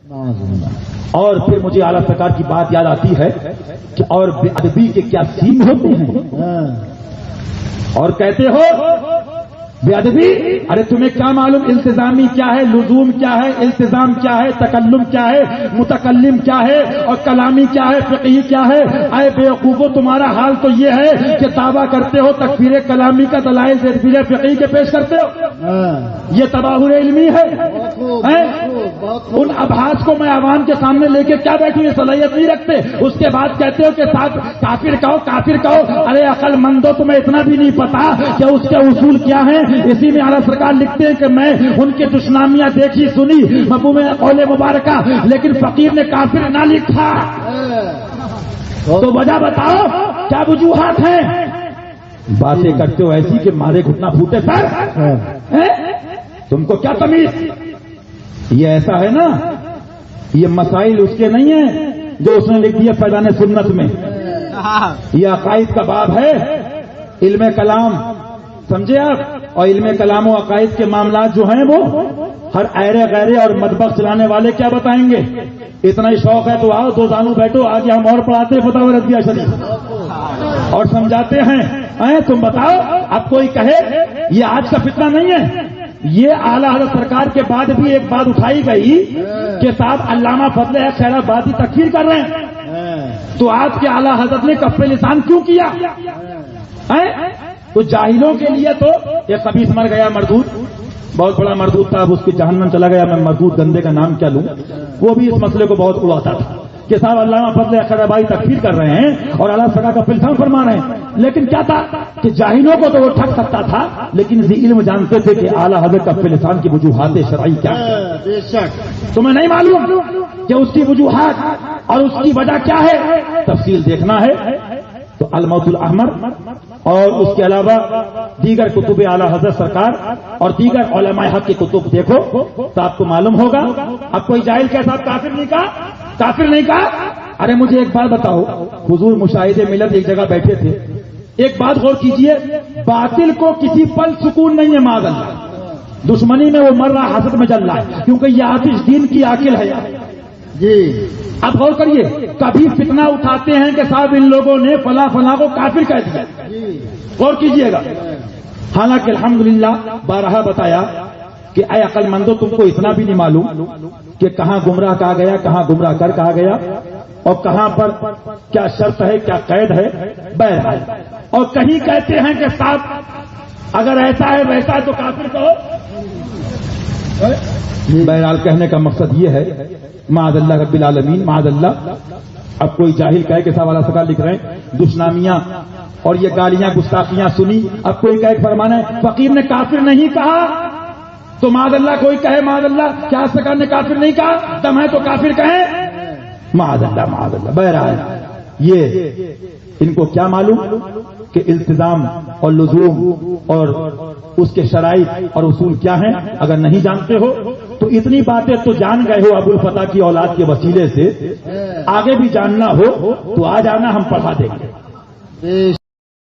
اور پھر مجھے اعلیٰ سرکار کی بات یاد آتی ہے کہ اور بے ادبی کے کیا سین ہوتے ہیں، اور کہتے ہو بے ادبی، ارے تمہیں کیا معلوم التزامی کیا ہے، لزوم کیا ہے، التزام کیا ہے، تکلم کیا ہے، متکلم کیا ہے، اور کلامی کیا ہے، فقہی کیا ہے؟ اے بیوقوفو، تمہارا حال تو یہ ہے کہ دعویٰ کرتے ہو تکفیر کلامی کا، دلائل تکفیر فقہی کے پیش کرتے ہو، یہ تباہر علمی ہے۔ ان ابحاث کو میں عوام کے سامنے لے کے کیا بیٹھوں، یہ صلاحیت نہیں رکھتے، اس کے بعد کہتے ہو کہ ساتھ کافر کہو کافر کہو۔ ارے عقل مندو، تمہیں اتنا بھی نہیں پتا کہ اس کے اصول کیا ہیں۔ اسی میں اعلیٰ سرکار لکھتے ہیں کہ میں ان کی دشنامیاں دیکھی سنی مفہوم قول مبارکہ، لیکن فقیر نے کافر نہ لکھا، تو وجہ بتاؤ کیا وجوہات ہیں؟ باتیں کرتے ہو ایسی کہ مارے گھٹنا پھوٹے سر، تم کو کیا تمیز؟ یہ ایسا ہے نا، یہ مسائل اس کے نہیں ہیں جو اس نے لکھ دیا فیضان سنت میں، یہ عقائد کا باب ہے، علم کلام، سمجھے آپ؟ اور علم کلام و عقائد کے معاملات جو ہیں وہ ہر ایرے غیرے اور مطبخ چلانے والے کیا بتائیں گے؟ اتنا ہی شوق ہے تو آؤ، دو زانو بیٹھو، آگے ہم اور پڑھاتے ہیں فتاوی رضویہ شریف اور سمجھاتے ہیں۔ تم بتاؤ، اب کوئی کہے یہ آج کا فتنہ نہیں ہے، یہ اعلیٰ حضرت سرکار کے بعد بھی ایک بات اٹھائی گئی کہ صاحب علامہ فضل ہے خیر آبادی تکفیر کر رہے ہیں، تو آپ کے اعلیٰ حضرت نے کف لسان کیوں کیا؟ تو جاہلوں کے لیے تو یہ خبیث مر گیا مردود، بہت بڑا مردود تھا، اب اس کے جہنم چلا گیا، میں مردود گندے کا نام کیا لوں، وہ بھی اس مسئلے کو بہت اڑاتا تھا کہ صاحب علامہ فضل خیر آبادی تکفیر کر رہے ہیں اور اعلیٰ سرکار کا فلسفہ فرما رہے ہیں، لیکن کیا تھا کہ جاہلوں کو تو وہ ٹھگ سکتا تھا، لیکن اسی علم جانتے تھے کہ اعلیٰ حضرت کا فلسفہ کی وجوہات شرعی کیا ہے۔ تمہیں نہیں معلوم کہ اس کی وجوہات اور اس کی وجہ کیا ہے؟ تفصیل دیکھنا ہے تو الموت الاحمر اور اس کے علاوہ دیگر کتب اعلیٰ حضرت سرکار اور دیگر علماء حق کی کتب دیکھو تو آپ کو معلوم ہوگا۔ اب کوئی جاہل کے ساتھ کافر نہیں کہا، کافر نہیں کہا۔ ارے مجھے ایک بات بتاؤ، حضور مشاہد ملت ایک جگہ بیٹھے تھے، ایک بات غور کیجئے، باطل کو کسی پل سکون نہیں ہے، معاذ اللہ، دشمنی میں وہ مر رہا، حسد میں جل رہا ہے، کیونکہ یہ آتش دین کی عاقل ہے جی۔ اب غور کریے، کبھی فتنہ اٹھاتے ہیں کہ صاحب ان لوگوں نے فلاں فلاں کو کافر کہہ دیا، غور کیجئے گا، حالانکہ الحمدللہ بارہا بتایا کہ اے عقل مندو، تم کو اتنا بھی نہیں معلوم کہ کہاں گمراہ کہا گیا، کہاں گمراہ کر کہا گیا، اور کہاں پر کیا شرط ہے، کیا قید ہے، بہرحال، اور کہیں کہتے ہیں کہ صاحب اگر ایسا ہے ویسا ہے تو کافر کہو۔ بہرحال کہنے کا مقصد یہ ہے، معاذ اللہ رب العالمین، معاذ اللہ، اب کوئی جاہل کہے کہ صاحب اعلیٰ سرکار لکھ رہے ہیں دشنامیاں اور یہ گالیاں گستاخیاں سنی، اب کوئی کہے فرمانا ہے فقیر نے کافر نہیں کہا، تو معاذ اللہ کوئی کہے معاذ اللہ کیا سرکار نے کافر نہیں کہا، دم ہے تو کافر کہیں، معاذ اللہ معاذ اللہ۔ بہرحال یہ ان کو کیا معلوم کہ التزام اور لزوم اور اس کے شرائط اور اصول کیا ہیں؟ اگر نہیں جانتے ہو تو اتنی باتیں تو جان گئے ہو ابو الفتح کی اولاد کے وسیلے سے، آگے بھی جاننا ہو تو آ جانا، ہم پڑھا دیں گے۔